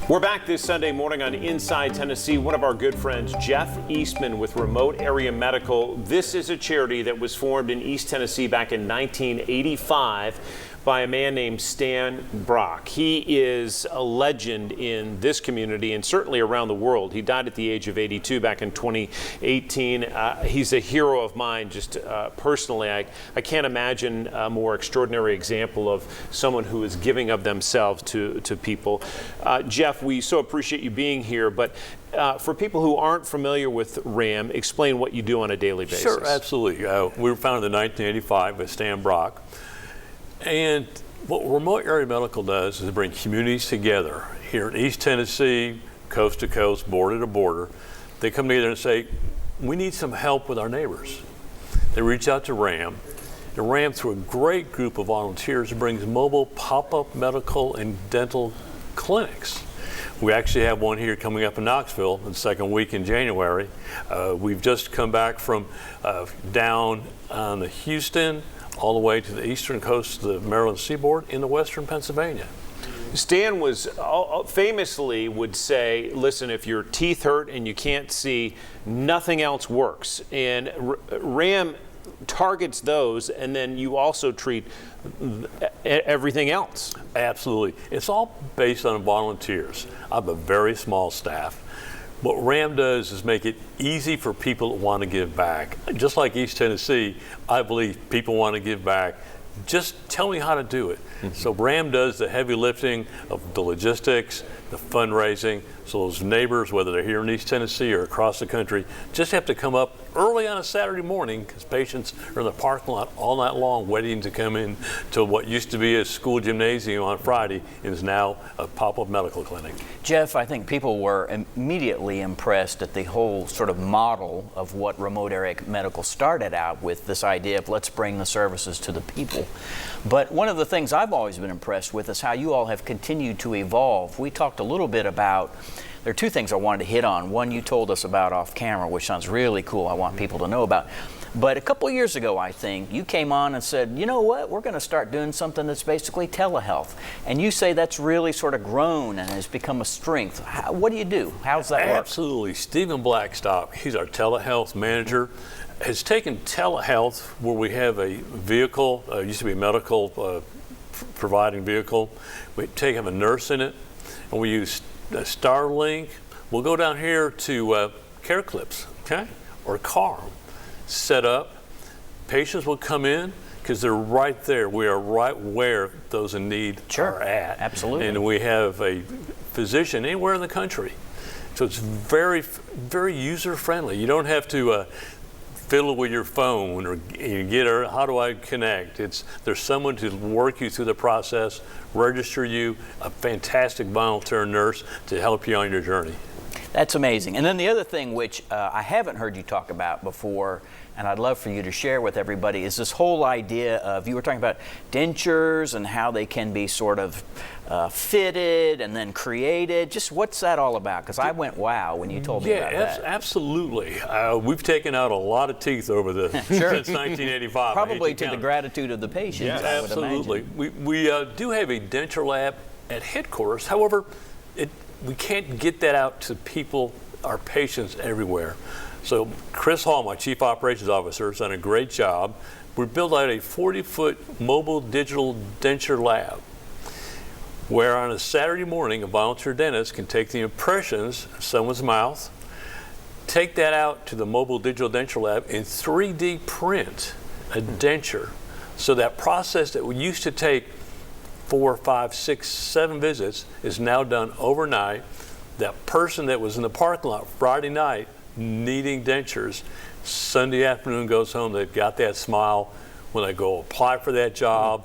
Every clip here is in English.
We're back this Sunday morning on Inside Tennessee. One of our good friends, Jeff Eastman with Remote Area Medical. This is a charity that was formed in East Tennessee back in 1985 by a man named Stan Brock. He is a legend in this community and certainly around the world. He died at the age of 82 back in 2018. He's a hero of mine, just personally. I can't imagine a more extraordinary example of someone who is giving of themselves to people. Jeff, we so appreciate you being here, but for people who aren't familiar with RAM, explain what you do on a daily basis. Sure, absolutely. We were founded in 1985 by Stan Brock. And what Remote Area Medical does is bring communities together here in East Tennessee, coast to coast, border to border. They come together and say, we need some help with our neighbors. They reach out to RAM. And RAM, through a great group of volunteers, brings mobile pop-up medical and dental clinics. We actually have one here coming up in Knoxville the second week in January. We've just come back from down on the Houston, all the way to the eastern coast of the Maryland seaboard into western Pennsylvania. Stan was famously would say, listen, if your teeth hurt and you can't see, nothing else works. And RAM targets those, and then you also treat everything else. Absolutely. It's all based on volunteers. I have a very small staff. What RAM does is make it easy for people that want to give back. Just like East Tennessee, I believe people want to give back. Just tell me how to do it. Mm-hmm. So RAM does the heavy lifting of the logistics, the fundraising. So those neighbors, whether they're here in East Tennessee or across the country, just have to come up early on a Saturday morning because patients are in the parking lot all night long waiting to come in to what used to be a school gymnasium on Friday and is now a pop-up medical clinic. Jeff, I think people were immediately impressed at the whole sort of model of what Remote Area Medical started out with, this idea of let's bring the services to the people. But one of the things I've always been impressed with is how you all have continued to evolve. We talked a little bit about, there are two things I wanted to hit on. One you told us about off camera, which sounds really cool. I want people to know about. But a couple years ago, I think, you came on and said, you know what, we're going to start doing something that's basically telehealth. And you say that's really sort of grown and has become a strength. What do you do? How's that work? Absolutely. Stephen Blackstock, he's our telehealth manager, has taken telehealth where we have a vehicle, used to be a medical providing vehicle. We have a nurse in it, and we use Starlink. We'll go down here to Care Clips, okay, or Carm. Set up. Patients will come in because they're right there. We are right where those in need are at. Absolutely. And we have a physician anywhere in the country. So it's very, very user-friendly. You don't have to fiddle with your phone or get how do I connect. There's someone to work you through the process, register you, a fantastic volunteer nurse to help you on your journey. That's amazing. And then the other thing which I haven't heard you talk about before, and I'd love for you to share with everybody, is this whole idea of, you were talking about dentures and how they can be sort of fitted and then created. Just what's that all about? Because I went wow when you told me about that. Absolutely. We've taken out a lot of teeth over since 1985. Probably to the gratitude of the patients, yes, I would absolutely. imagine. We do have a denture lab at headquarters. However, we can't get that out to people, our patients everywhere. So Chris Hall, my Chief Operations Officer, has done a great job. We built out a 40-foot mobile digital denture lab where on a Saturday morning, a volunteer dentist can take the impressions of someone's mouth, take that out to the mobile digital denture lab and 3D print a denture. So that process that we used to take 4, 5, 6, 7 visits is now done overnight. That person that was in the parking lot Friday night needing dentures, Sunday afternoon goes home, they've got that smile. When they go apply for that job,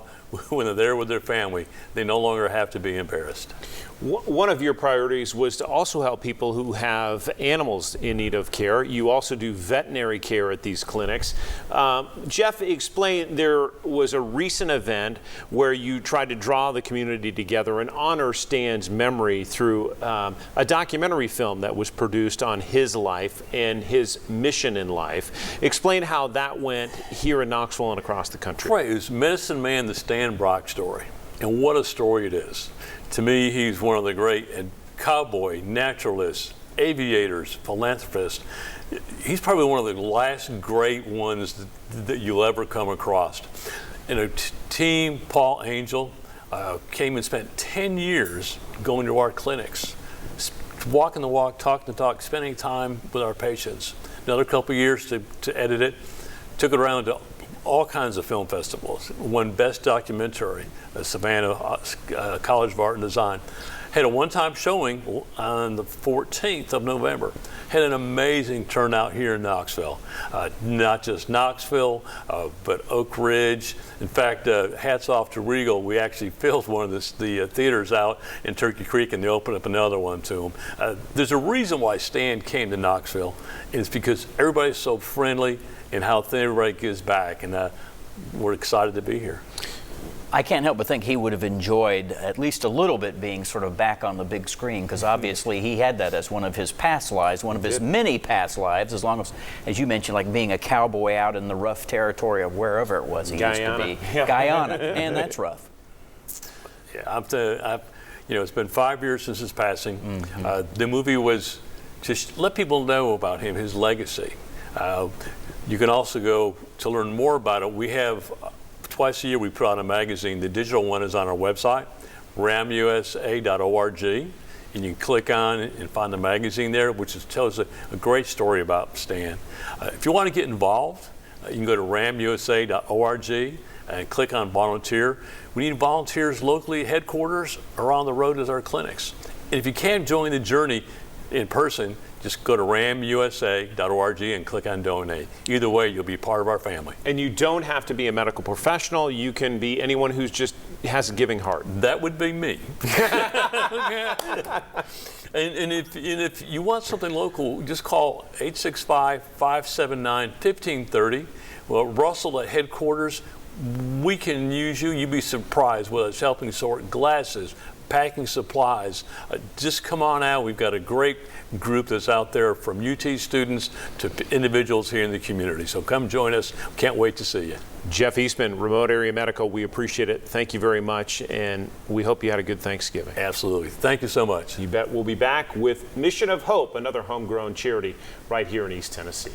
when they're there with their family, they no longer have to be embarrassed. One of your priorities was to also help people who have animals in need of care. You also do veterinary care at these clinics. Jeff, explain, there was a recent event where you tried to draw the community together and honor Stan's memory through a documentary film that was produced on his life and his mission in life. Explain how that went here in Knoxville and across the country. Right, it was Medicine Man, the Stan Brock story. And what a story it is. To me, he's one of the great cowboy, naturalists, aviators, philanthropists. He's probably one of the last great ones that you'll ever come across. And a team, Paul Angel, came and spent 10 years going to our clinics, walking the walk, talking the talk, spending time with our patients. Another couple of years to edit it. Took it around to all kinds of film festivals. Won Best Documentary at Savannah College of Art and Design. Had a one-time showing on the 14th of November. Had an amazing turnout here in Knoxville. Not just Knoxville, but Oak Ridge. In fact, hats off to Regal. We actually filled one of the theaters out in Turkey Creek, and they opened up another one to them. There's a reason why Stan came to Knoxville. It's because everybody's so friendly and how everybody gives back, and we're excited to be here. I can't help but think he would have enjoyed at least a little bit being sort of back on the big screen, because obviously he had that as one of his past lives, one of his many past lives, as long as you mentioned, like being a cowboy out in the rough territory of wherever it was he Guyana. used to be. Guyana, and that's rough. Yeah, it's been 5 years since his passing. Mm-hmm. The movie was just let people know about him, his legacy. You can also go to learn more about it. We have twice a year we put out a magazine. The digital one is on our website, ramusa.org. And you can click on it and find the magazine there, which tells a great story about Stan. If you want to get involved, you can go to ramusa.org and click on volunteer. We need volunteers locally at headquarters or on the road as our clinics. And if you can't join the journey in person, just go to ramusa.org and click on donate. Either way, you'll be part of our family. And you don't have to be a medical professional. You can be anyone who's just has a giving heart. That would be me. And if you want something local, just call 865-579-1530. Well, Russell at headquarters, we can use you. You'd be surprised whether it's helping sort glasses, packing supplies. Just come on out. We've got a great group that's out there, from UT students to individuals here in the community. So come join us. Can't wait to see you. Jeff Eastman, Remote Area Medical, we appreciate it. Thank you very much, and we hope you had a good Thanksgiving. Absolutely. Thank you so much. You bet. We'll be back with Mission of Hope, another homegrown charity right here in East Tennessee.